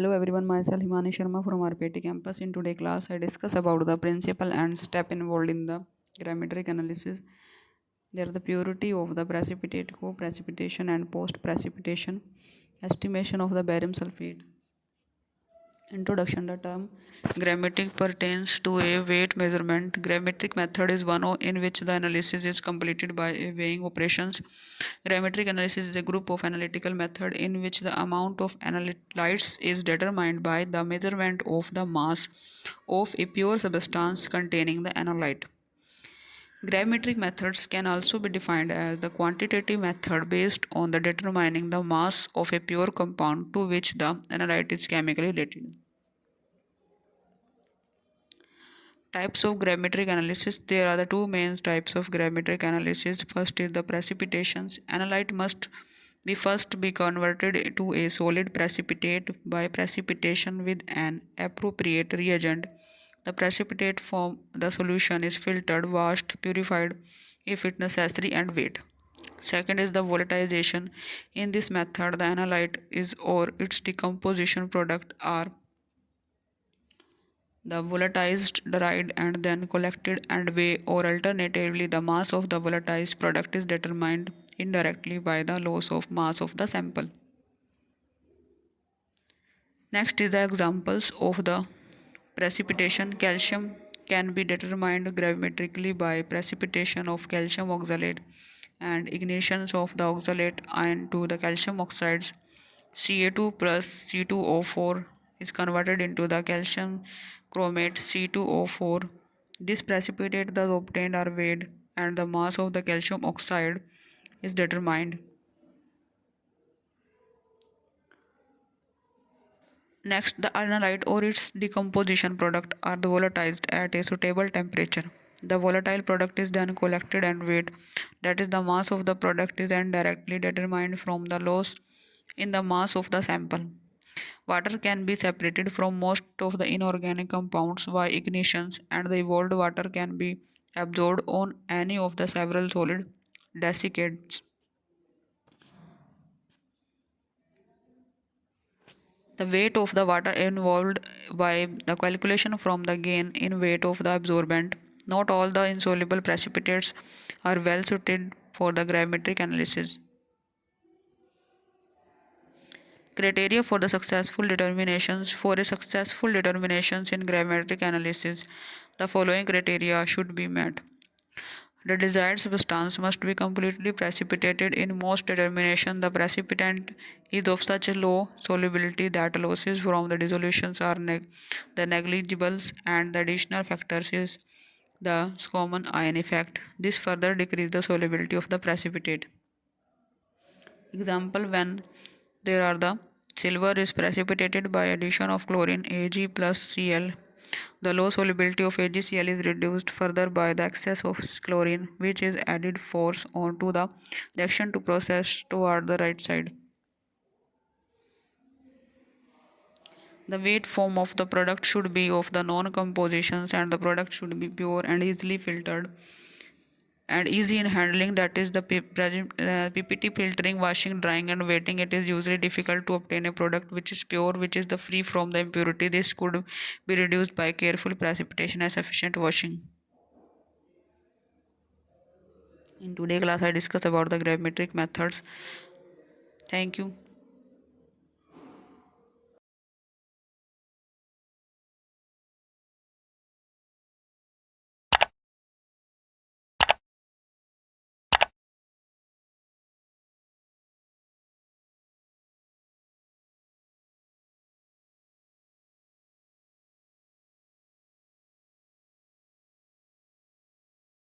Hello everyone, myself Himani Sharma from RPIIT campus. In today's class, I discuss about the principle and step involved in the gravimetric analysis. They are the purity of the precipitate, co-precipitation and post-precipitation, estimation of the barium sulfate. Introduction. The term gravimetric pertains to a weight measurement. Gravimetric method is one in which the analysis is completed by a weighing operations. Gravimetric analysis is a group of analytical method in which the amount of analytes is determined by the measurement of the mass of a pure substance containing the analyte. Gravimetric methods can also be defined as the quantitative method based on the determining the mass of a pure compound to which the analyte is chemically related. Types of gravimetric analysis. There are the two main types of gravimetric analysis. First is the precipitations. Analyte must be first be converted to a solid precipitate by precipitation with an appropriate reagent. The precipitate from the solution is filtered, washed, purified if it necessary and weighed. Second is the volatilization. In this method, the analyte is or its decomposition product are the volatilized, dried, and then collected and weighed, or alternatively, the mass of the volatilized product is determined indirectly by the loss of mass of the sample. Next is the examples of the precipitation. Calcium can be determined gravimetrically by precipitation of calcium oxalate and ignitions of the oxalate ion to the calcium oxides. Ca2 plus C2O4 is converted into the calcium chromate C2O4. This precipitate thus obtained are weighed and the mass of the calcium oxide is determined. Next, the analyte or its decomposition product are volatilized at a suitable temperature. The volatile product is then collected and weighed. That is, the mass of the product is then directly determined from the loss in the mass of the sample. Water can be separated from most of the inorganic compounds by ignitions, and the evolved water can be absorbed on any of the several solid desiccates. The weight of the water involved by the calculation from the gain in weight of the absorbent. Not all the insoluble precipitates are well suited for the gravimetric analysis. Criteria for the successful determinations. For a successful determinations in gravimetric analysis, the following criteria should be met. The desired substance must be completely precipitated. In most determination, the precipitant is of such a low solubility that losses from the dissolutions are the negligibles, and the additional factors is the common ion effect. This further decreases the solubility of the precipitate. Example: when there are the silver is precipitated by addition of chlorine Ag plus Cl. The low solubility of AgCl is reduced further by the excess of chlorine, which is added force onto the reaction to process toward the right side. The weight form of the product should be of the known compositions, and the product should be pure and easily filtered and easy in handling. That is the PPT filtering, washing, drying and weighting. It is usually difficult to obtain a product which is pure, which is the free from the impurity. This could be reduced by careful precipitation and sufficient washing. In today's class, I discussed about the gravimetric methods. Thank you.